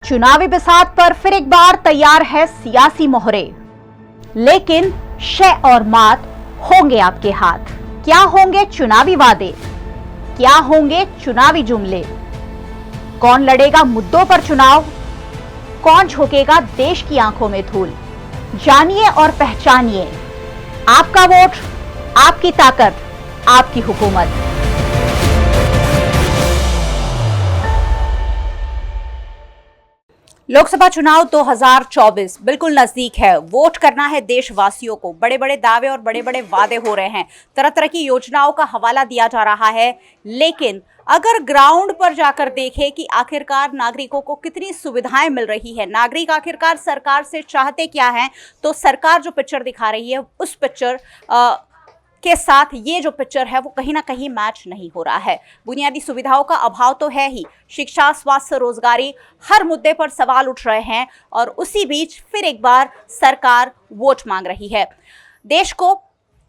चुनावी बिसात पर फिर एक बार तैयार है सियासी मोहरे, लेकिन शय और मात होंगे आपके हाथ। क्या होंगे चुनावी वादे, क्या होंगे चुनावी जुमले, कौन लड़ेगा मुद्दों पर चुनाव, कौन झोंकेगा देश की आंखों में धूल। जानिए और पहचानिए, आपका वोट, आपकी ताकत, आपकी हुकूमत। लोकसभा चुनाव 2024 बिल्कुल नजदीक है। वोट करना है देशवासियों को। बड़े बड़े दावे और बड़े बड़े वादे हो रहे हैं, तरह तरह की योजनाओं का हवाला दिया जा रहा है। लेकिन अगर ग्राउंड पर जाकर देखें कि आखिरकार नागरिकों को कितनी सुविधाएं मिल रही है, नागरिक आखिरकार सरकार से चाहते क्या हैं, तो सरकार जो पिक्चर दिखा रही है उस पिक्चर के साथ ये जो पिक्चर है वो कहीं ना कहीं मैच नहीं हो रहा है। बुनियादी सुविधाओं का अभाव तो है ही, शिक्षा, स्वास्थ्य, रोजगारी, हर मुद्दे पर सवाल उठ रहे हैं। और उसी बीच फिर एक बार सरकार वोट मांग रही है। देश को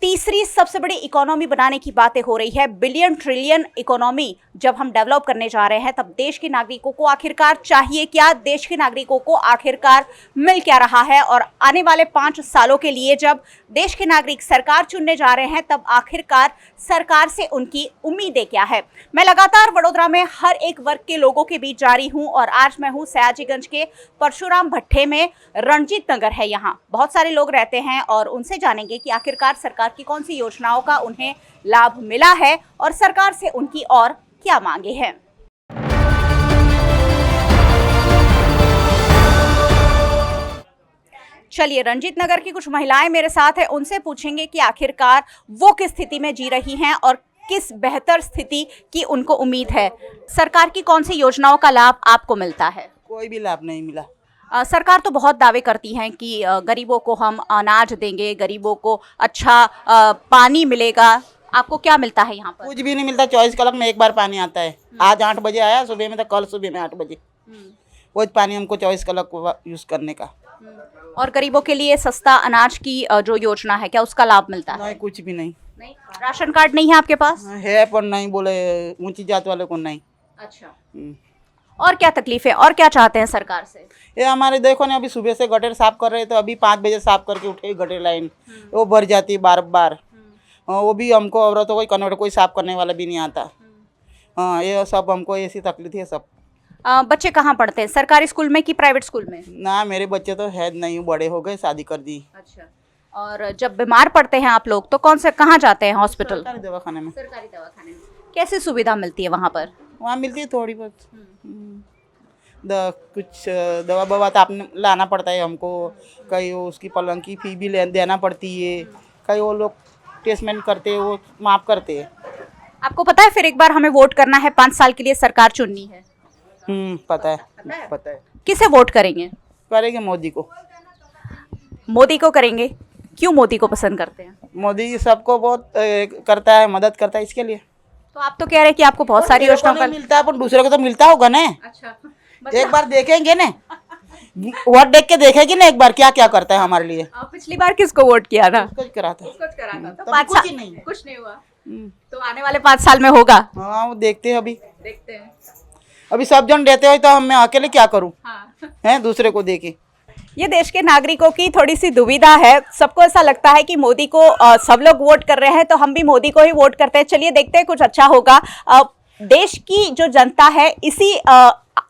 तीसरी सबसे बड़ी इकोनॉमी बनाने की बातें हो रही है। बिलियन ट्रिलियन इकोनॉमी जब हम डेवलप करने जा रहे हैं, तब देश के नागरिकों को आखिरकार चाहिए क्या, देश के नागरिकों को आखिरकार मिल क्या रहा है। और आने वाले 5 सालों के लिए जब देश के नागरिक सरकार चुनने जा रहे हैं, तब आखिरकार सरकार से उनकी उम्मीदें क्या है। मैं लगातार वडोदरा में हर एक वर्ग के लोगों के बीच जा रही हूं और आज मैं हूं सयाजीगंज के परशुराम भट्टे में। रणजीत नगर है, यहाँ बहुत सारे लोग रहते हैं और उनसे जानेंगे कि आखिरकार सरकार की कौन सी योजनाओं का उन्हें लाभ मिला है और सरकार से उनकी और क्या मांगे हैं। चलिए, रंजीत नगर की कुछ महिलाएं मेरे साथ हैं, उनसे पूछेंगे कि आखिरकार वो किस स्थिति में जी रही हैं और किस बेहतर स्थिति की उनको उम्मीद है। सरकार की कौन सी योजनाओं का लाभ आपको मिलता है? कोई भी लाभ नहीं मिला। सरकार तो बहुत दावे करती हैं कि गरीबों को हम अनाज देंगे, गरीबों को अच्छा पानी मिलेगा। आपको क्या मिलता है यहाँ पर? कुछ भी नहीं मिलता। 24 कलाक में एक बार पानी आता है। आज 8 बजे आया सुबह में, तो कल सुबह में 8 बजे। वो पानी हमको 24 कलाक यूज करने का। और गरीबों के लिए सस्ता अनाज की जो योजना है, क्या उसका लाभ मिलता है? नहीं, कुछ भी नहीं। राशन कार्ड नहीं है आपके पास? है पर नहीं, बोले ऊंची जात वाले को नहीं। अच्छा। और क्या तकलीफ है और क्या चाहते हैं सरकार से? ये हमारे देखो ना, अभी सुबह से गटर साफ कर रहे, तो अभी 5 बजे साफ करके उठे गटर लाइन, वो भर जाती है बार बार। वो भी हमको औरतों को कन्वर्ट कोई साफ करने वाला भी नहीं आता। हाँ, ये सब हमको ऐसी तकलीफ है सब। बच्चे कहाँ पढ़ते हैं, सरकारी स्कूल में कि प्राइवेट स्कूल में? ना, मेरे बच्चे तो है नहीं, बड़े हो गए, शादी कर दी। अच्छा। और जब बीमार पड़ते हैं आप लोग तो कहाँ जाते हैं? हॉस्पिटल? सरकारी दवाखाने में। सरकारी दवाखाने में कैसे सुविधा मिलती है वहाँ पर? वहाँ मिलती है थोड़ी बहुत। कुछ दवा बवा तो आपने लाना पड़ता है हमको। कई उसकी पलंग की फी भी देना पड़ती है। कई वो लोग टेस्टमेंट करते हैं, वो माफ करते हैं। आपको पता है फिर एक बार हमें वोट करना है, 5 साल के लिए सरकार चुननी है? पता है, पता है। किसे वोट करेंगे? करेंगे मोदी को। मोदी को करेंगे? क्यों मोदी को पसंद करते हैं? मोदी सबको बहुत करता है, मदद करता है, इसके लिए। तो आप तो कह रहे हैं कि आपको बहुत सारी योजनाओं का मिलता है, पर दूसरे को तो मिलता होगा ना। अच्छा, एक बार देखेंगे ना, वोट देख के देखेगी ना एक बार क्या क्या करता है हमारे लिए। पिछली बार किसको वोट किया था? कुछ करा था। तो 5 साल नहीं, कुछ नहीं हुआ। तो आने वाले 5 साल में होगा? हाँ, वो देखते हैं। अभी देखते हैं। अभी सब जन रहते हो तो हम मैं अकेले क्या करूँ? हाँ। हैं, दूसरे को देके। ये देश के नागरिकों की थोड़ी सी दुविधा है। सबको ऐसा लगता है कि मोदी को सब लोग वोट कर रहे हैं तो हम भी मोदी को ही वोट करते हैं। चलिए देखते हैं कुछ अच्छा होगा। देश की जो जनता है इसी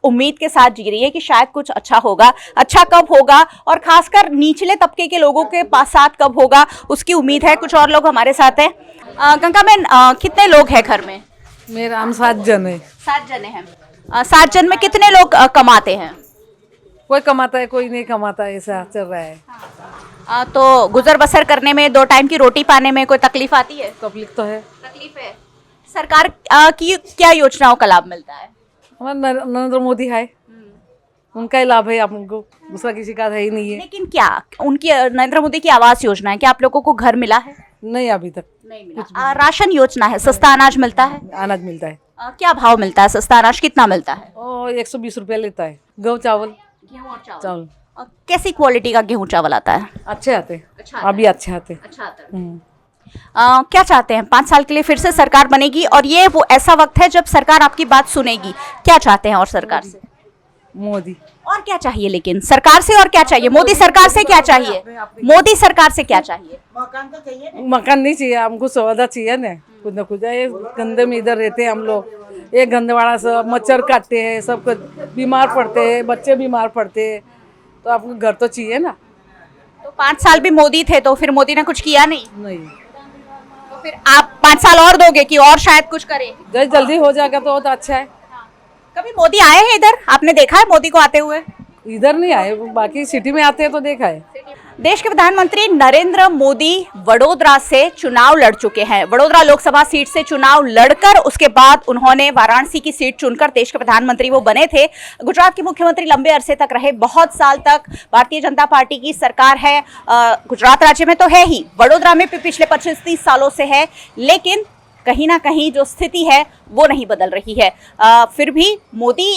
उम्मीद के साथ जी रही है कि शायद कुछ अच्छा होगा। अच्छा कब होगा और खासकर निचले तबके के लोगों के पास साथ कब होगा, उसकी उम्मीद है। कुछ और लोग हमारे साथ हैं। गंगा मैन, कितने लोग हैं घर में? मेरा हम 7 जन है। 7 जने हैं। 7 जन में कितने लोग कमाते हैं? कोई कमाता है, कोई नहीं कमाता, ऐसा चल रहा है। तो गुजर बसर करने में, 2 टाइम की रोटी पाने में कोई तकलीफ आती है? तकलीफ तो है। तकलीफ है। सरकार की क्या योजनाओं का लाभ मिलता है? हमारा नरेंद्र मोदी है, उनका ही लाभ है, हमको दूसरा किसी का है ही नहीं है। लेकिन क्या उनकी नरेंद्र मोदी की आवास योजना है, क्या आप लोगों को घर मिला है? नहीं, अभी तक नहीं मिला। राशन योजना है, सस्ता अनाज मिलता है? अनाज मिलता है। क्या भाव मिलता है? सस्ता अनाज कितना मिलता है? 120 रुपया लेता है। गेहूँ चावल। गेहूँ और चावल कैसी क्वालिटी का गेहूँ चावल आता है? अच्छे आते हैं। अच्छा, अभी अच्छे आते हैं। अच्छा आता है। क्या चाहते हैं? 5 साल के लिए फिर से सरकार बनेगी और ये वो ऐसा वक्त है जब सरकार आपकी बात सुनेगी। क्या चाहते हैं और सरकार से? मोदी। और क्या चाहिए लेकिन सरकार से, और क्या चाहिए मोदी सरकार से, क्या चाहिए मोदी सरकार से, क्या चाहिए? मकान तो चाहिए। मकान नहीं चाहिए हमको, सुविधा चाहिए ना कुछ। ये गंदे में इधर रहते हैं हम लोग, ये गंदवाड़ा सब मच्छर काटते हैं, सब बीमार पड़ते हैं, बच्चे बीमार पड़ते हैं, तो आपको घर तो चाहिए ना। तो 5 साल भी मोदी थे तो फिर मोदी ने कुछ किया नहीं, नहीं, तो फिर आप 5 साल और दोगे कि और शायद कुछ करे? जल्दी हो जाएगा तो अच्छा है। कभी मोदी आए हैं इधर, आपने देखा है मोदी को आते हुए? इधर नहीं आए, बाकी सिटी में आते हैं तो देखा है। देश के प्रधानमंत्री नरेंद्र मोदी वडोदरा से चुनाव लड़ चुके हैं। वडोदरा लोकसभा सीट से चुनाव लड़कर उसके बाद उन्होंने वाराणसी की सीट चुनकर देश के प्रधानमंत्री वो बने थे। गुजरात के मुख्यमंत्री लंबे अरसे तक रहे, बहुत साल तक भारतीय जनता पार्टी की सरकार है। गुजरात राज्य में तो है ही, वडोदरा में भी पिछले 25-30 सालों से है, लेकिन कहीं ना कहीं जो स्थिति है वो नहीं बदल रही है। फिर भी मोदी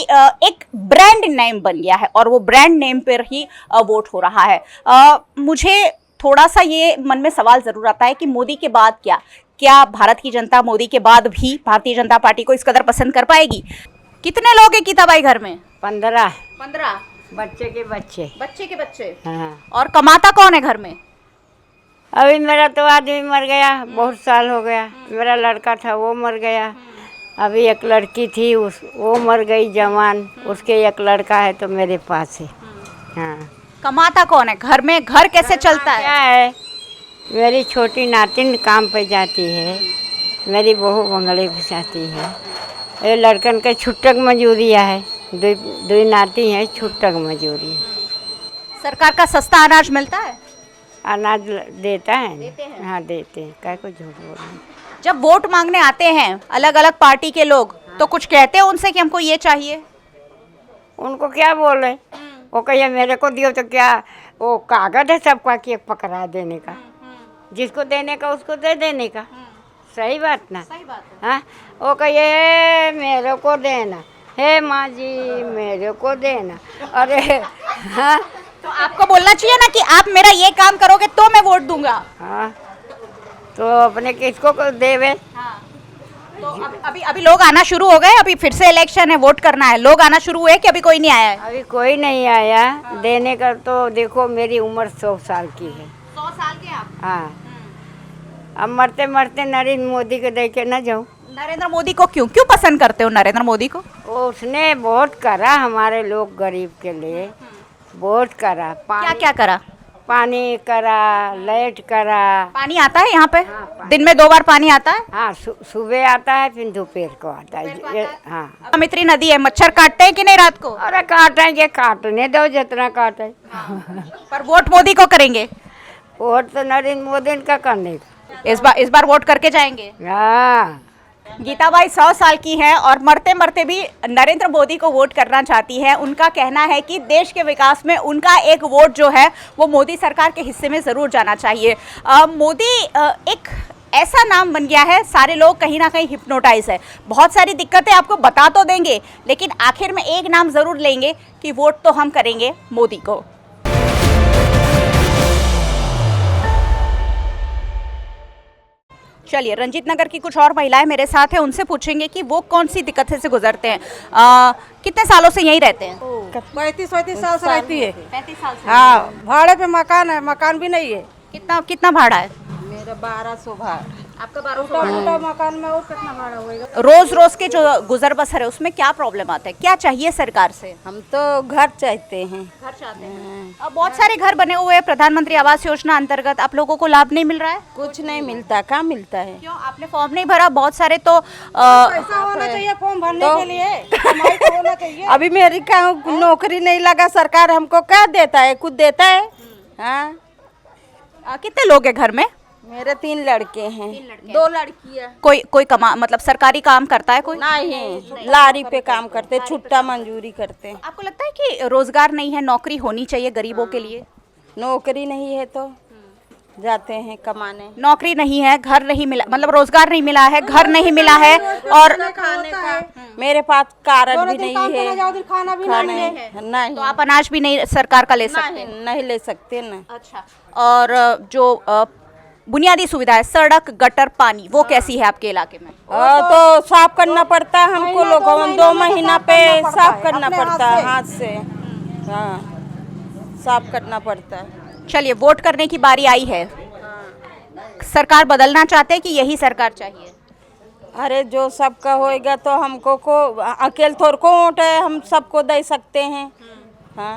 एक ब्रांड नेम बन गया है और वो ब्रांड नेम पर ही वोट हो रहा है। मुझे थोड़ा सा ये मन में सवाल जरूर आता है कि मोदी के बाद क्या भारत की जनता मोदी के बाद भी भारतीय जनता पार्टी को इस कदर पसंद कर पाएगी? कितने लोग हैं गीता बाई घर में? 15 बच्चे के बच्चे। हाँ। और कमाता कौन है घर में? अभी मेरा तो आदमी मर गया, बहुत साल हो गया। मेरा लड़का था वो मर गया। अभी एक लड़की थी वो मर गई जवान, उसके एक लड़का है तो मेरे पास है। हाँ। कमाता कौन है घर में? घर कैसे चलता है? क्या है, मेरी छोटी नातिन काम पे जाती है, मेरी बहू बंगले पे जाती है, ये लड़कन के छुट्टक मजूरिया है, दो नाती हैं, छुट्टक मजूरी। सरकार का सस्ता अनाज मिलता है? अनाज देता है। देते हैं? हाँ देते हैं, क्या को झूठ बोल रहे हैं। जब वोट मांगने आते हैं अलग अलग पार्टी के लोग तो कुछ कहते हैं उनसे कि हमको ये चाहिए? उनको क्या बोले, वो कहिए मेरे को दियो तो क्या, वो कागज है सबका कि एक पकड़ा देने का, जिसको देने का उसको दे देने का। सही बात ना? सही बात है। हाँ, वो कहिए मेरे को देना, हे माँ जी मेरे को देना। अरे हाँ, तो आपको बोलना चाहिए ना कि आप मेरा ये काम करोगे तो मैं वोट दूंगा। हाँ तो अपने किसको को देवे। हाँ। तो अभी लोग आना शुरू हो गए? अभी फिर से इलेक्शन है, वोट करना है, लोग आना शुरू हुए कि अभी कोई नहीं आया है? अभी कोई नहीं आया देने का। तो देखो मेरी उम्र 100 साल की है। 100 साल के आप? हाँ, अब मरते मरते नरेंद्र मोदी को दे के न जाऊँ। नरेंद्र मोदी को क्यों पसंद करते हो नरेंद्र मोदी को? उसने बहुत करा हमारे लोग गरीब के लिए, बहुत करा। क्या क्या करा? पानी करा, लाइट करा। पानी आता है यहाँ पे? हाँ, पानी। दिन में 2 बार पानी आता है? हाँ, सुबह आता है फिर दोपहर को आता है। हाँ, अमित्री नदी है, मच्छर काटते हैं कि नहीं रात को? अरे काटेंगे, काटने दो जितना काटे। पर वोट मोदी को करेंगे? वोट तो नरेंद्र मोदी का करने का। इस बार वोट करके जाएंगे? हाँ। गीताबाई 100 साल की हैं और मरते मरते भी नरेंद्र मोदी को वोट करना चाहती है। उनका कहना है कि देश के विकास में उनका एक वोट जो है वो मोदी सरकार के हिस्से में ज़रूर जाना चाहिए। मोदी एक ऐसा नाम बन गया है, सारे लोग कहीं ना कहीं हिप्नोटाइज है। बहुत सारी दिक्कतें आपको बता तो देंगे लेकिन आखिर में एक नाम ज़रूर लेंगे कि वोट तो हम करेंगे मोदी को। चलिए, रंजीत नगर की कुछ और महिलाएं मेरे साथ हैं, उनसे पूछेंगे कि वो कौन सी दिक्कत से गुजरते हैं। कितने सालों से यहीं रहते हैं? 35 साल से रहती है। 35 साल से। हाँ, भाड़े पे मकान है, मकान भी नहीं है। कितना भाड़ा है? मेरा 1200 भाड़ा। आपका 1200 टूटा मकान में और कितना भाड़ा होएगा? रोज के जो गुजर बसर है उसमें क्या प्रॉब्लम आता है? क्या चाहिए सरकार से? हम तो घर चाहते हैं। घर चाहते हैं। अब बहुत सारे घर बने हुए हैं प्रधानमंत्री आवास योजना अंतर्गत, आप लोगों को लाभ नहीं मिल रहा है? कुछ नहीं मिलता, कहाँ मिलता है? क्यों? आपने फॉर्म नहीं भरा? बहुत सारे तो पैसा होना चाहिए फॉर्म भरने के लिए, कमाई तो होना चाहिए। अभी मेरी नौकरी नहीं लगा, सरकार हमको क्या देता है? कुछ देता है? हाँ। कितने लोग हैं घर में? मेरे 3 लड़के हैं, 2 लड़कियाँ। कोई कमा मतलब सरकारी काम करता है कोई? नहीं, लारी पे काम करते, छुट्टा मंजूरी करते। आपको लगता है कि रोजगार नहीं है, नौकरी होनी चाहिए गरीबों के लिए? नौकरी नहीं है तो जाते हैं कमाने। नौकरी नहीं है, घर नहीं मिला, मतलब रोजगार नहीं मिला है, घर नहीं मिला है और खाने का मेरे पास कारण भी नहीं है, खाना भी नहीं, तो आप अनाज भी नहीं सरकार का ले सकते? नहीं ले सकते ना। अच्छा, और जो बुनियादी सुविधा है, सड़क, गटर, पानी, वो कैसी है आपके इलाके में? तो साफ करना पड़ता है हमको, लोगों 2 महीना पे साफ करना पड़ता है हाथ से। हाँ साफ करना पड़ता है। चलिए, वोट करने की बारी आई है, सरकार बदलना चाहते हैं कि यही सरकार चाहिए? अरे जो सबका होएगा तो हमको को अकेले थोड़ को वोट है, हम सबको दे सकते हैं। हाँ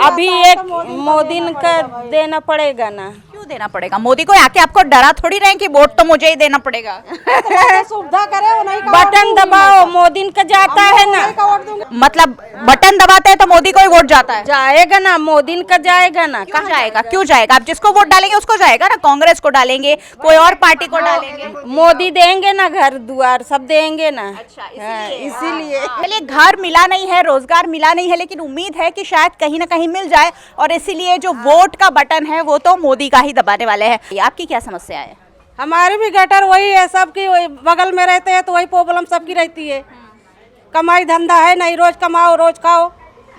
अभी एक मोदी का देना पड़ेगा ना। क्यों देना पड़ेगा? मोदी को आके आपको डरा थोड़ी रहे कि वोट तो मुझे ही देना पड़ेगा। सुविधा करे बटन दबाओ, मोदी का जाता है ना। मतलब बटन दबाते हैं तो मोदी को ही वोट जाता है? जाएगा ना, मोदी का जाएगा ना। कहाँ जाएगा? क्यों जाएगा? आप जिसको वोट डालेंगे उसको जाएगा ना। कांग्रेस को डालेंगे, कोई और पार्टी को डालेंगे, मोदी देंगे ना, घर द्वार सब देंगे ना। अच्छा, इसीलिए चलिए, घर मिला नहीं है, रोजगार मिला नहीं है, लेकिन उम्मीद है कि शायद कहीं ना कहीं मिल जाए, और इसीलिए जो वोट का बटन है वो तो मोदी का ही दबाने वाले हैं। आपकी क्या समस्या है? हमारी भी गटर वही है, सबकी वही बगल में रहते हैं तो वही प्रॉब्लम सबकी रहती है। कमाई धंधा है नहीं, रोज कमाओ रोज खाओ।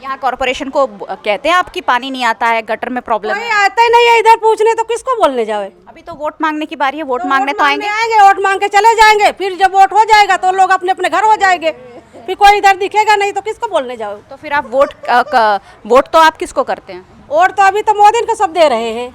यहाँ कॉर्पोरेशन को कहते हैं आपकी पानी नहीं आता है, गटर में प्रॉब्लम कोई है। आता ही नहीं है इधर पूछने, तो किसको बोलने जाए? अभी तो वोट मांगने की बारी है, वोट मांगने तो आएंगे। वोट मांग के चले जाएंगे, फिर जब वोट हो जाएगा तो लोग अपने अपने घर हो जाएंगे, फिर कोई इधर दिखेगा नहीं तो किसको बोलने जाओ? तो फिर आप वोट तो आप किसको करते हैं? वोट तो अभी तो मोदी को सब दे रहे हैं,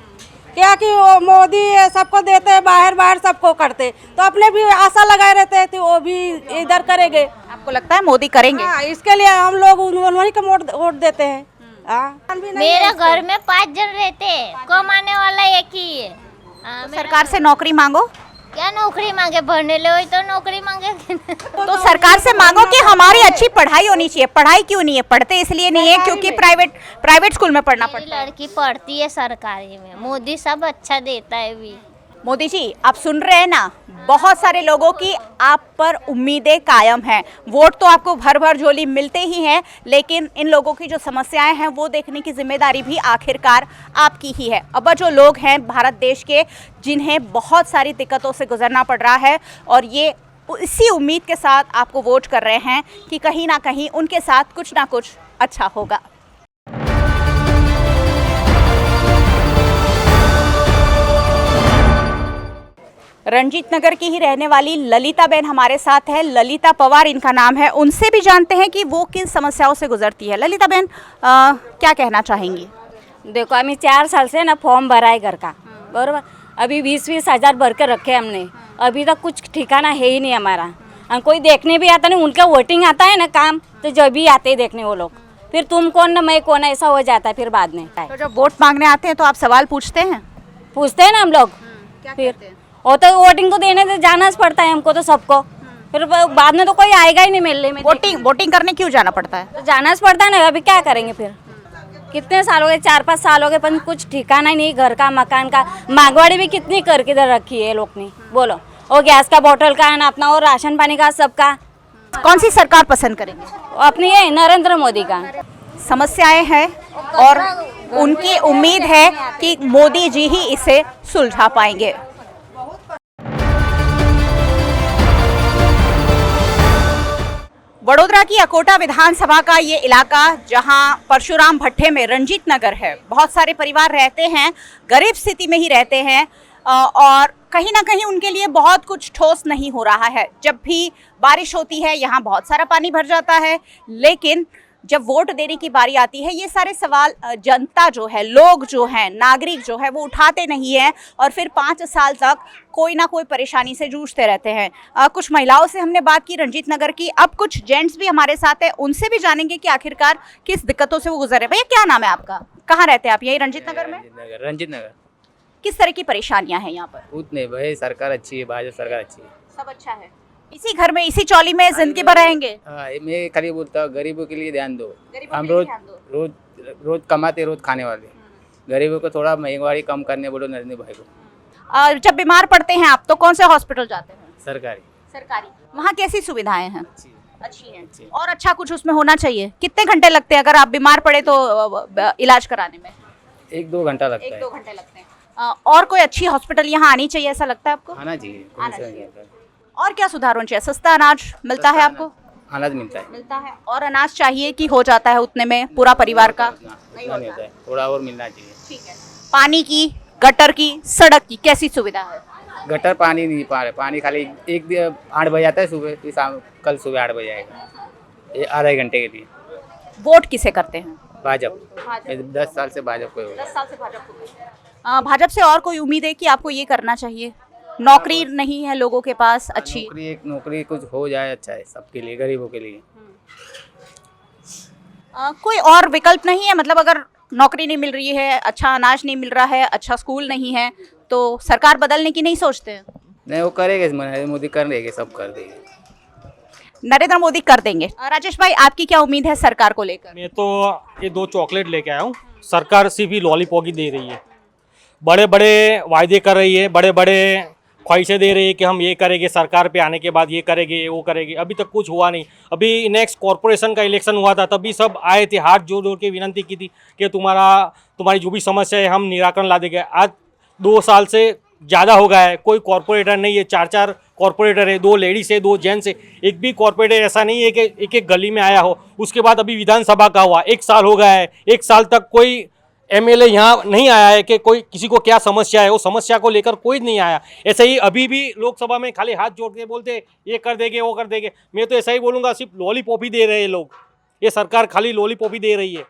क्या कि वो मोदी सबको देते हैं, बाहर बाहर सबको करते, तो अपने भी आशा लगाए रहते हैं तो वो भी इधर करेंगे। आपको लगता है मोदी करेंगे? हाँ, इसके लिए हम लोग उन्हीं को वोट देते हैं। हाँ। मेरे घर में 5 जन रहते हैं, कमाने वाला एक ही है। सरकार से नौकरी मांगो। क्या नौकरी मांगे? भरने ले वही तो नौकरी मांगे। तो सरकार से मांगो कि हमारी अच्छी पढ़ाई होनी चाहिए। पढ़ाई क्यों नहीं है? पढ़ते इसलिए नहीं है क्योंकि प्राइवेट स्कूल में पढ़ना मेरी पड़ता है। लड़की पढ़ती है सरकारी में, मोदी सब अच्छा देता है भी। मोदी जी, आप सुन रहे हैं ना, बहुत सारे लोगों की आप पर उम्मीदें कायम हैं। वोट तो आपको भर भर झोली मिलते ही हैं, लेकिन इन लोगों की जो समस्याएं हैं वो देखने की जिम्मेदारी भी आखिरकार आपकी ही है। अब जो लोग हैं भारत देश के, जिन्हें बहुत सारी दिक्कतों से गुजरना पड़ रहा है, और ये इसी उम्मीद के साथ आपको वोट कर रहे हैं कि कहीं ना कहीं उनके साथ कुछ ना कुछ अच्छा होगा। रंजीत नगर की ही रहने वाली ललिता बहन हमारे साथ है। ललिता पवार इनका नाम है। उनसे भी जानते हैं कि वो किन समस्याओं से गुजरती है। ललिता बहन, क्या कहना चाहेंगी? देखो, हमें 4 साल से ना फॉर्म भरा है घर का, बराबर। अभी 20-20 हज़ार भर के रखे हमने, अभी तक कुछ ठिकाना है ही नहीं हमारा। हम कोई देखने भी आता नहीं, उनका वोटिंग आता है ना काम, तो जब भी आते हैं देखने वो लोग, फिर तुम कौन ना मैं कौन, ऐसा हो जाता है फिर बाद में। तो जब वोट मांगने आते हैं तो आप सवाल पूछते हैं? पूछते हैं ना हम लोग, फिर वो तो वोटिंग तो देने से जाना पड़ता है हमको तो सबको, फिर बाद में तो कोई आएगा ही नहीं मिलने में। वोटिंग करने क्यों जाना पड़ता है? तो जाना पड़ता है ना, अभी क्या करेंगे फिर? कितने साल हो गए, 4-5 साल हो गए, पर कुछ ठिकाना ही नहीं घर का, मकान का। मांगवाड़ी भी कितनी करके इधर रखी है लोग ने, बोलो। और गैस का बोतल का है ना अपना, और राशन पानी का सबका। कौन सी सरकार पसंद करेंगे? अपनी ये नरेंद्र मोदी का। समस्याएं हैं और उनकी उम्मीद है कि मोदी जी ही इसे सुलझा पाएंगे। वडोदरा की अकोटा विधानसभा का ये इलाका, जहां परशुराम भट्टे में रंजीत नगर है, बहुत सारे परिवार रहते हैं, गरीब स्थिति में ही रहते हैं, और कहीं ना कहीं उनके लिए बहुत कुछ ठोस नहीं हो रहा है। जब भी बारिश होती है यहाँ बहुत सारा पानी भर जाता है, लेकिन जब वोट देने की बारी आती है ये सारे सवाल जनता जो है, लोग जो हैं, नागरिक जो है वो उठाते नहीं हैं, और फिर 5 साल तक कोई ना कोई परेशानी से जूझते रहते हैं। कुछ महिलाओं से हमने बात की रंजीत नगर की, अब कुछ जेंट्स भी हमारे साथ हैं, उनसे भी जानेंगे कि आखिरकार किस दिक्कतों से वो गुजर रहे। भैया, क्या नाम है आपका? कहाँ रहते हैं आप? यही रंजीत नगर में? रंजीत नगर। किस तरह की परेशानियां हैं यहाँ पर? उतने भाई, सरकार अच्छी है, भाजपा सरकार अच्छी है, सब अच्छा है। इसी घर में, इसी चौली में जिंदगी भर रहेंगे? हाँ, मैं खाली बोलता हूँ गरीबों के लिए ध्यान दो। गरीबों हम के लिए रोज ध्यान दो। रोज कमाते, रोज खाने वाले, गरीबों को थोड़ा महंगाई कम करने बोलो नरेंद्र भाई को। और जब बीमार पड़ते हैं आप तो कौन से हॉस्पिटल जाते हैं? सरकारी। सरकारी। वहाँ कैसी सुविधाएं हैं? अच्छी हैं। अच्छी है। और अच्छा कुछ उसमें होना चाहिए। कितने घंटे लगते हैं अगर आप बीमार पड़े तो इलाज कराने में? 1-2 घंटा लगता है। 1-2 घंटे लगते हैं। और कोई अच्छी हॉस्पिटल यहाँ आनी चाहिए, ऐसा लगता है आपको? आना चाहिए। आना चाहिए। और क्या सुधार होना चाहिए? सस्ता अनाज मिलता है आपको? अनाज मिलता है। मिलता है। और अनाज चाहिए कि हो जाता है उतने में पूरा परिवार का? नहीं होता है, थोड़ा और मिलना चाहिए। ठीक है। पानी की, गटर की, सड़क की कैसी सुविधा है? गटर पानी नहीं पा रहे, पानी खाली 8 बजे आता है सुबह, फिर शाम, कल सुबह 8 बजे आएगा, ये आधे घंटे के लिए। वोट किसे करते हैं? भाजपा 10 साल से भाजपा को ही हो रहा है। 10 साल से भाजपा को भाजपा से और कोई उम्मीद है कि आपको ये करना चाहिए? नौकरी नहीं है लोगों के पास अच्छी। नौकरी कुछ हो जाए अच्छा है सबके लिए, गरीबों के लिए। कोई और विकल्प नहीं है? मतलब अगर नौकरी नहीं मिल रही है, अच्छा अनाज नहीं मिल रहा है, अच्छा स्कूल नहीं है, तो सरकार बदलने की नहीं सोचते हैं? नहीं, वो करेंगे, नरेंद्र मोदी कर देंगे, सब कर देंगे। नरेंद्र मोदी कर देंगे। राजेश भाई, आपकी क्या उम्मीद है सरकार को लेकर? मैं तो ये 2 चॉकलेट लेके आया हूँ। सरकार सिर्फ ही लॉलीपॉप ही दे रही है, बड़े बड़े वायदे कर रही है, बड़े बड़े ख्वाहिशें दे रही है कि हम ये करेंगे, सरकार पे आने के बाद ये करेंगे वो करेंगे। अभी तक कुछ हुआ नहीं। अभी नेक्स्ट कॉरपोरेशन का इलेक्शन हुआ था, तभी सब आए थे, हाथ जोड़ जोड़ के विनती की थी कि तुम्हारी जो भी समस्या है हम निराकरण ला देंगे। आज 2 साल से ज़्यादा हो गया है, कोई कॉरपोरेटर नहीं है। 4 कॉरपोरेटर है, 2 लेडीज़ है, 2 जेंट्स है। एक भी कॉरपोरेटर ऐसा नहीं है कि एक गली में आया हो। उसके बाद अभी विधानसभा का हुआ, 1 साल हो गया है। 1 साल तक कोई एमएलए यहाँ नहीं आया है कि कोई किसी को क्या समस्या है, वो समस्या को लेकर कोई नहीं आया। ऐसे ही अभी भी लोकसभा में खाली हाथ जोड़ के बोलते ये कर देंगे वो कर देंगे। मैं तो ऐसा ही बोलूँगा, सिर्फ लॉलीपॉप ही दे रहे हैं लोग। ये सरकार खाली लॉलीपॉप ही दे रही है।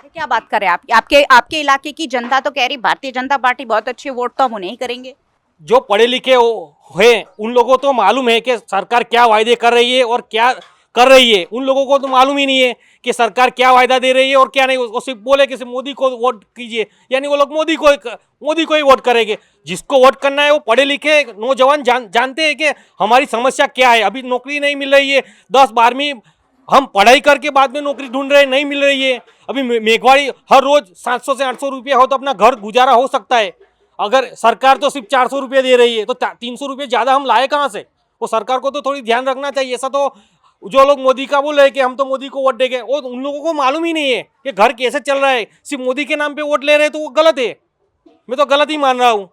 क्या बात करें आप? आपके इलाके की जनता तो कह रही भारतीय जनता पार्टी बहुत अच्छी, वोट तो हम उन्हें ही करेंगे। जो पढ़े लिखे हैं उन लोगों को मालूम है कि सरकार क्या वायदे कर रही है और क्या कर रही है। उन लोगों को तो मालूम ही नहीं है कि सरकार क्या वायदा दे रही है और क्या नहीं। वो सिर्फ बोले कि मोदी को वोट कीजिए, यानी वो लोग मोदी को ही वोट करेंगे। जिसको वोट करना है वो पढ़े लिखे नौजवान जानते हैं कि हमारी समस्या क्या है। अभी नौकरी नहीं मिल रही है, 10-12वीं हम पढ़ाई करके बाद में नौकरी ढूंढ रहे हैं, नहीं मिल रही है। अभी महंगाई हर रोज 700 से 800 रुपया हो तो अपना घर गुजारा हो सकता है। अगर सरकार तो सिर्फ 400 रुपये दे रही है तो 300 रुपये ज़्यादा हम लाए कहाँ से? वो सरकार को तो थोड़ी ध्यान रखना चाहिए। ऐसा तो जो लोग मोदी का बोल रहे हैं कि हम तो मोदी को वोट देंगे, वो उन लोगों को मालूम ही नहीं है कि घर कैसे चल रहा है। सिर्फ मोदी के नाम पे वोट ले रहे हैं तो वो गलत है। मैं तो गलत ही मान रहा हूँ।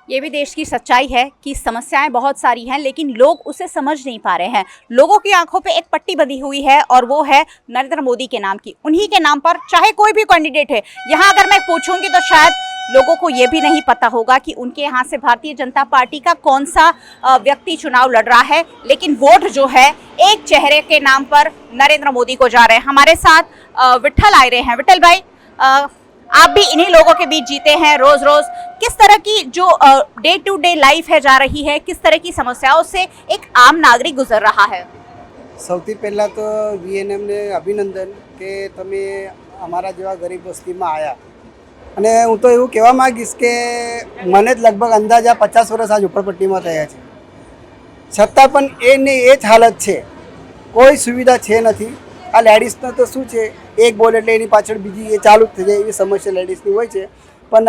ये भी देश की सच्चाई है कि समस्याएं बहुत सारी हैं, लेकिन लोग उसे समझ नहीं पा रहे हैं। लोगों की आंखों पे एक पट्टी बंधी हुई है और वो है नरेंद्र मोदी के नाम की। उन्हीं के नाम पर चाहे कोई भी कैंडिडेट है, यहाँ अगर मैं पूछूंगी तो शायद लोगों को ये भी नहीं पता होगा कि उनके यहाँ से भारतीय जनता पार्टी का कौन सा व्यक्ति चुनाव लड़ रहा है। लेकिन वोट जो है एक चेहरे के नाम पर नरेंद्र मोदी को जा रहे हैं। हमारे साथ विट्ठल आए रहे हैं। विट्ठल भाई, आप भी इन्हीं लोगों के बीच जीते हैं रोज रोज। किस तरह की जो डे टू डे लाइफ है जा रही है, किस तरह की समस्याओं से एक आम नागरिक गुजर रहा है? સૌથી પહેલાં તો વીએનએમને અભિનંદન કે તમે અમારા જેવા ગરીબ વસ્તીમાં આવ્યા. અને હું તો એવું કહેવા માગીશ કે મને જ લગભગ અંદાજા 50 વર્ષ આ ઝૂંપડપટ્ટીમાં થયા છે, છતાં પણ એ જ હાલત છે, કોઈ સુવિધા છે નથી. આ લેડીઝનો તો શું છે, એક બોલ એટલે એની પાછળ બીજી એ ચાલુ જ થઈ જાય એવી સમસ્યા લેડીઝની હોય છે. પણ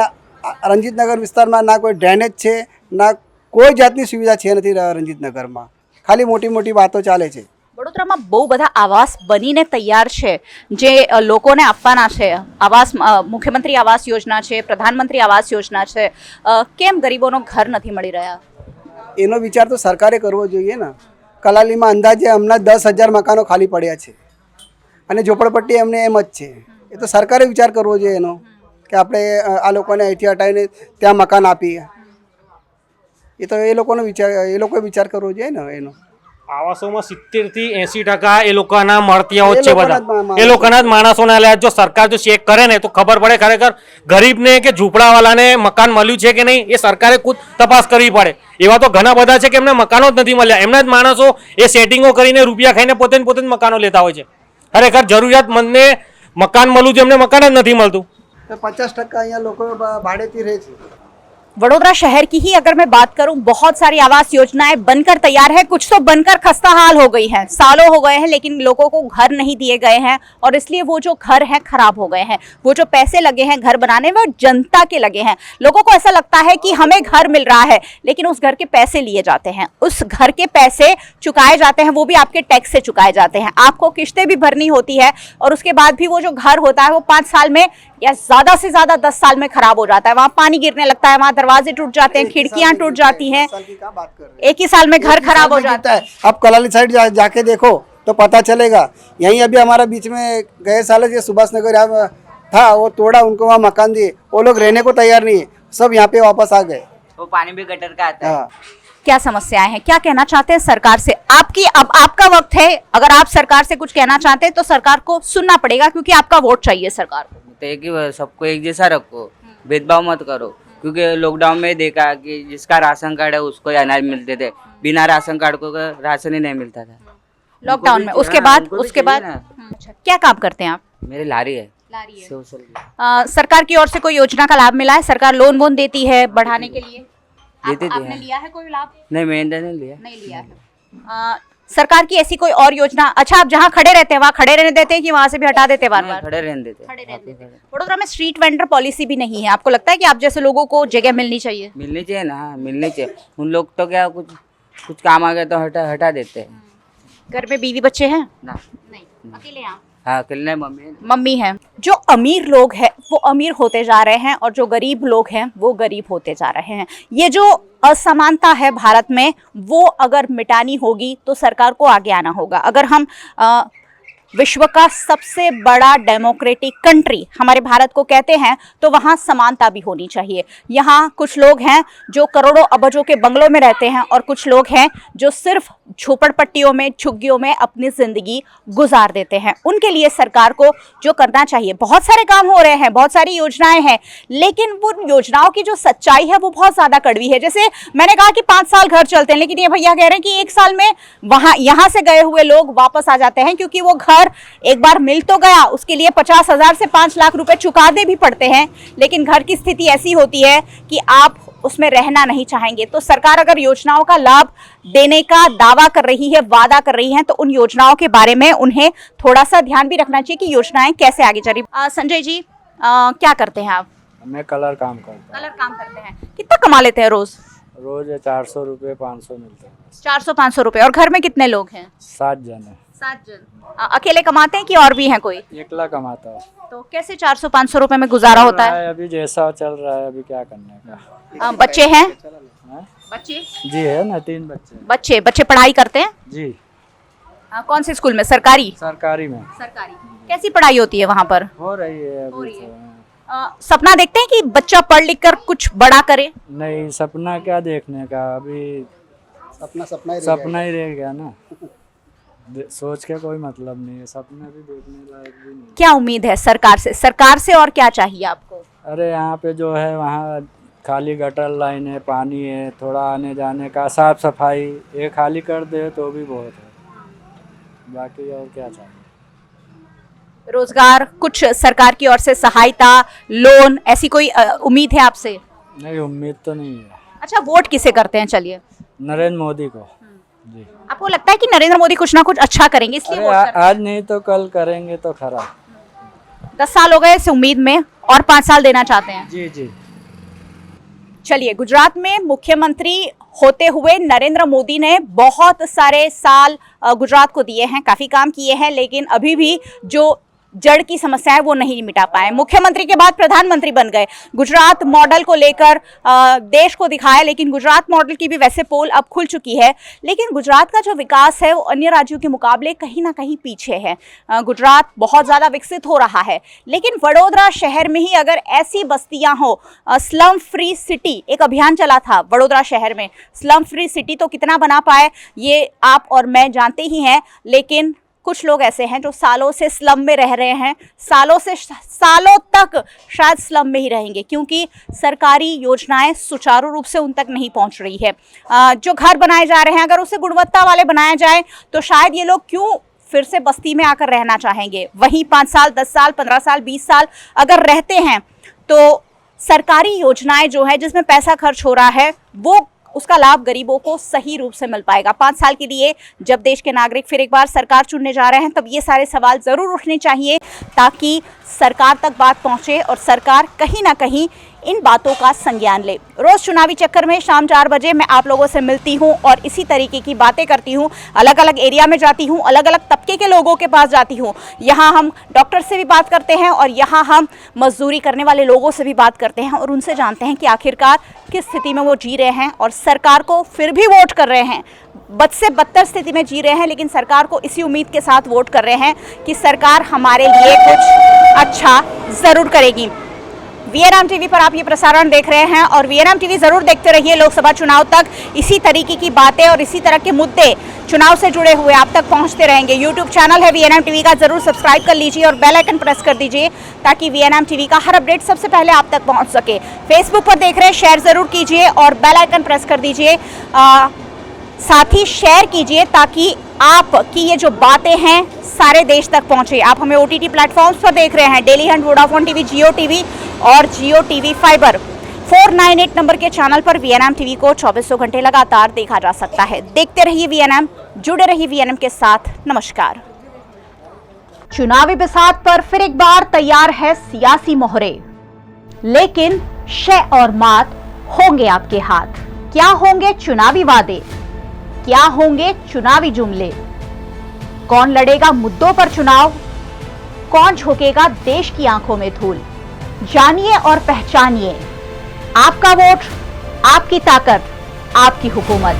રણજીતનગર વિસ્તારમાં ના કોઈ ડ્રેનેજ છે, ના કોઈ જાતની સુવિધા છે નથી રણજીતનગરમાં. ખાલી મોટી મોટી વાતો ચાલે છે. વડોદરામાં બહુ બધા આવાસ બનીને તૈયાર છે જે લોકોને આપવાના છે. આવાસ, મુખ્યમંત્રી આવાસ યોજના છે, પ્રધાનમંત્રી આવાસ યોજના છે. કેમ ગરીબોનો ઘર નથી મળી રહ્યા? એનો વિચાર તો સરકારે કરવો જોઈએ ને. કલાલીમાં અંદાજે હમણાં 10,000 મકાનો ખાલી પડ્યા છે અને ઝોપડપટ્ટી એમને એમ જ છે. એ તો સરકારે વિચાર કરવો જોઈએ એનો કે આપણે આ લોકોને અહીંથી હટાવીને ત્યાં મકાન આપીએ. એ તો એ લોકોએ વિચાર કરવો જોઈએ ને એનો. આવાસોમાં 70 થી 80% એ લોકોના મળતિયાઓ જ છે બધા. એ લોકોના જ માણસોના લે. જો સરકાર જો ચેક કરે ને તો ખબર પડે ખરેખર ગરીબને કે ઝૂંપડાવાળાને મકાન મળ્યું છે કે નહીં. એ સરકારે ખુદ તપાસ કરવી પડે. એવા તો ઘણા બધા છે કે એમને મકાનો જ નથી મળ્યા. એમના જ માણસો એ સેટિંગો કરીને રૂપિયા ખાઈને પોતે જ મકાનો લેતા હોય છે. ખરેખર જરૂરિયાતમંદને મકાન મળવું છે, એમને મકાન જ નથી મળતું. 50% અહીંયા લોકો ભાડેથી રહે છે. वडोदरा शहर की ही अगर मैं बात करूं, बहुत सारी आवास योजनाएं बनकर तैयार है, कुछ तो बनकर खस्ता हाल हो गई हैं, सालों हो गए हैं, लेकिन लोगों को घर नहीं दिए गए हैं और इसलिए वो जो घर हैं खराब हो गए हैं। वो जो पैसे लगे हैं घर बनाने में, वो जनता के लगे हैं। लोगों को ऐसा लगता है कि हमें घर मिल रहा है, लेकिन उस घर के पैसे लिए जाते हैं, उस घर के पैसे चुकाए जाते हैं, वो भी आपके टैक्स से चुकाए जाते हैं। आपको किस्तें भी भरनी होती है और उसके बाद भी वो जो घर होता है वो 5 साल में या ज्यादा से ज्यादा 10 साल में खराब हो जाता है। वहाँ पानी गिरने लगता है, वहाँ दरवाजे टूट जाते हैं, खिड़कियां टूट जाती हैं। एक ही साल में घर खराब हो जाता है। आप कलाली साइड जाके देखो तो पता चलेगा। यहीं अभी हमारा बीच में गए साल जो सुभाष नगर था वो तोड़ा, उनको वहाँ मकान दिए, वो लोग रहने को तैयार नहीं है, सब यहाँ पे वापस आ गए। वो पानी भी गटर का आता है। क्या समस्याएं हैं, क्या कहना चाहते हैं सरकार से? अब आपका वक्त है, अगर आप सरकार से कुछ कहना चाहते हैं तो सरकार को सुनना पड़ेगा क्योंकि आपका वोट चाहिए सरकार को। तो एक ही सबको एक जैसा रखो, भेदभाव मत करो, क्योंकि लॉकडाउन में देखा कि जिसका राशन कार्ड है उसको ही अनाज मिलते थे, बिना राशन कार्ड को राशन ही नहीं मिलता था लॉकडाउन में। उसके बाद अच्छा, क्या काम करते हैं आप? मेरी लारी है। सरकार की ओर से कोई योजना का लाभ मिला है? सरकार लोन वोन देती है बढ़ाने के लिए? देती थी। आपने लिया है कोई लाभ? नहीं, मैंने नहीं लिया। नहीं लिया है। सरकार की ऐसी कोई और योजना? अच्छा, आप जहाँ खड़े रहते हैं वहाँ खड़े रहने देते हैं कि वहाँ से भी हटा देते बार बार? खड़े रहने देते। वडोदरा में स्ट्रीट वेंडर पॉलिसी भी नहीं है, आपको लगता है कि आप जैसे लोगों को जगह मिलनी चाहिए? मिलनी चाहिए ना, मिलनी चाहिए। उन लोग तो क्या कुछ काम आ गया तो हटा देते हैं। घर में बीवी बच्चे हैं? नहीं, अकेले हैं आप? हाँ, अकेले मम्मी है। जो अमीर लोग हैं वो अमीर होते जा रहे हैं और जो गरीब लोग हैं वो गरीब होते जा रहे हैं। ये जो असमानता है भारत में, वो अगर मिटानी होगी तो सरकार को आगे आना होगा। अगर हम विश्व का सबसे बड़ा डेमोक्रेटिक कंट्री हमारे भारत को कहते हैं तो वहाँ समानता भी होनी चाहिए। यहाँ कुछ लोग हैं जो करोड़ों अबजों के बंगलों में रहते हैं और कुछ लोग हैं जो सिर्फ झोपड़पट्टियों में, झुग्गियों में अपनी ज़िंदगी गुजार देते हैं। उनके लिए सरकार को जो करना चाहिए, बहुत सारे काम हो रहे हैं, बहुत सारी योजनाएं हैं, लेकिन उन योजनाओं की जो सच्चाई है वो बहुत ज़्यादा कड़वी है। जैसे मैंने कहा कि 5 साल घर चलते हैं, लेकिन ये भैया कह रहे हैं कि 1 साल में यहाँ से गए हुए लोग वापस आ जाते हैं क्योंकि वो घर एक बार मिल तो गया, उसके लिए 50,000 से 5 लाख रुपए चुकाने भी पड़ते हैं, लेकिन घर की स्थिति ऐसी होती है कि आप उसमें रहना नहीं चाहेंगे। तो सरकार अगर योजनाओं का लाभ देने का दावा कर रही है, वादा कर रही है, तो उन योजनाओं के बारे में उन्हें थोड़ा सा ध्यान भी रखना चाहिए कि योजनाएं कैसे आगे चल रही। संजय जी, क्या करते हैं आप? मैं कलर काम करता हूँ। कलर काम करते हैं। कितना कमा लेते हैं रोज? रोज 400 रुपये 500 मिलते हैं। 400-500 रुपए। और घर में कितने लोग हैं? 7 जन है। 7 जन। अकेले कमाते हैं कि और भी हैं कोई? अकेला कमाता हूँ। तो कैसे 400-500 रुपए में गुजारा होता है? अभी जैसा चल रहा है, अभी क्या करने का। बच्चे हैं? बच्चे जी है ना, 3 बच्चे। बच्चे पढ़ाई करते हैं जी। कौन से स्कूल में? सरकारी में। सरकारी। कैसी पढ़ाई होती है वहाँ पर? हो रही है अभी तो। सपना देखते हैं कि बच्चा पढ़ लिख कर कुछ बड़ा करे? नहीं, सपना क्या देखने का, अभी सपना ही रह गया ना। सोच के कोई मतलब नहीं है, सपना भी देखने लायक भी नहीं। क्या उम्मीद है सरकार से? सरकार से और क्या चाहिए आपको? अरे यहाँ पे जो है वहाँ खाली गटर लाइन है, पानी है, थोड़ा आने जाने का, साफ सफाई, ये खाली कर दे तो भी बहुत है, बाकी और क्या चाहिए। रोजगार, कुछ सरकार की ओर से सहायता, लोन, ऐसी कोई उम्मीद है आपसे? नहीं, उम्मीद तो नहीं है। अच्छा, वोट किसे करते हैं? चलिए, नरेंद्र मोदी को। जी। आपको लगता है कि नरेंद्र मोदी कुछ ना कुछ अच्छा करेंगे इसलिए वोट करते हैं? आज नहीं तो कल करेंगे तो खरा। 10 साल हो गए इस उम्मीद में और 5 साल देना चाहते हैं? जी जी। चलिए, गुजरात में मुख्यमंत्री होते हुए नरेंद्र मोदी ने बहुत सारे साल गुजरात को दिए हैं, काफ़ी काम किए हैं, लेकिन अभी भी जो जड़ की समस्या है वो नहीं मिटा पाए। मुख्यमंत्री के बाद प्रधानमंत्री बन गए, गुजरात मॉडल को लेकर देश को दिखाया, लेकिन गुजरात मॉडल की भी वैसे पोल अब खुल चुकी है, लेकिन गुजरात का जो विकास है वो अन्य राज्यों के मुकाबले कहीं ना कहीं पीछे है। गुजरात बहुत ज़्यादा विकसित हो रहा है, लेकिन वडोदरा शहर में ही अगर ऐसी बस्तियां हो, स्लम फ्री सिटी एक अभियान चला था वडोदरा शहर में, स्लम फ्री सिटी तो कितना बना पाए ये आप और मैं जानते ही हैं, लेकिन कुछ लोग ऐसे हैं जो सालों से स्लम में रह रहे हैं, सालों तक शायद स्लम में ही रहेंगे, क्योंकि सरकारी योजनाएं सुचारू रूप से उन तक नहीं पहुंच रही है। जो घर बनाए जा रहे हैं अगर उसे गुणवत्ता वाले बनाया जाए तो शायद ये लोग क्यों फिर से बस्ती में आकर रहना चाहेंगे। वहीं 5 साल, 10 साल, 15 साल, 20 साल अगर रहते हैं तो सरकारी योजनाएं जो है जिसमें पैसा खर्च हो रहा है वो उसका लाभ गरीबों को सही रूप से मिल पाएगा। 5 साल के लिए जब देश के नागरिक फिर एक बार सरकार चुनने जा रहे हैं तब ये सारे सवाल ज़रूर उठने चाहिए ताकि सरकार तक बात पहुंचे और सरकार कहीं ना कहीं इन बातों का संज्ञान ले। रोज़ चुनावी चक्कर में शाम 4 बजे मैं आप लोगों से मिलती हूं और इसी तरीके की बातें करती हूं, अलग अलग एरिया में जाती हूं, अलग अलग तबके के लोगों के पास जाती हूं। यहाँ हम डॉक्टर से भी बात करते हैं और यहाँ हम मजदूरी करने वाले लोगों से भी बात करते हैं और उनसे जानते हैं कि आखिरकार किस स्थिति में वो जी रहे हैं और सरकार को फिर भी वोट कर रहे हैं। बद से बदतर स्थिति में जी रहे हैं, लेकिन सरकार को इसी उम्मीद के साथ वोट कर रहे हैं कि सरकार हमारे लिए कुछ अच्छा ज़रूर करेगी। वीएनएम टीवी पर आप ये प्रसारण देख रहे हैं और वीएनएम टीवी जरूर देखते रहिए। लोकसभा चुनाव तक इसी तरीके की बातें और इसी तरह के मुद्दे चुनाव से जुड़े हुए आप तक पहुंचते रहेंगे। यूट्यूब चैनल है वीएनएम टीवी का, जरूर सब्सक्राइब कर लीजिए और बेल आइकन प्रेस कर दीजिए ताकि वीएनएम टीवी का हर अपडेट सबसे पहले आप तक पहुंच सके। फेसबुक पर देख रहे हैं, शेयर जरूर कीजिए और बेल आइकन प्रेस कर दीजिए, साथ ही शेयर कीजिए ताकि आपकी ये जो बातें हैं सारे देश तक पहुंचे। आप हमें ओटीटी प्लेटफॉर्म्स पर देख रहे हैं, डेली हंट, वोडाफोन टीवी, जियो टीवी और जियो टीवी फाइबर। 498 नंबर के चैनल पर वीएनएम टीवी को 24 घंटे लगातार देखा जा सकता है। देखते रहिए वीएनएम, जुड़े रहिए वीएनएम के साथ। नमस्कार। चुनावी बिसात पर फिर एक बार तैयार है सियासी मोहरे, लेकिन शय और मात होंगे आपके हाथ। क्या होंगे चुनावी वादे, क्या होंगे चुनावी जुमले, कौन लड़ेगा मुद्दों पर चुनाव, कौन झोंकेगा देश की आंखों में धूल। जानिए और पहचानिए, आपका वोट, आपकी ताकत, आपकी हुकूमत।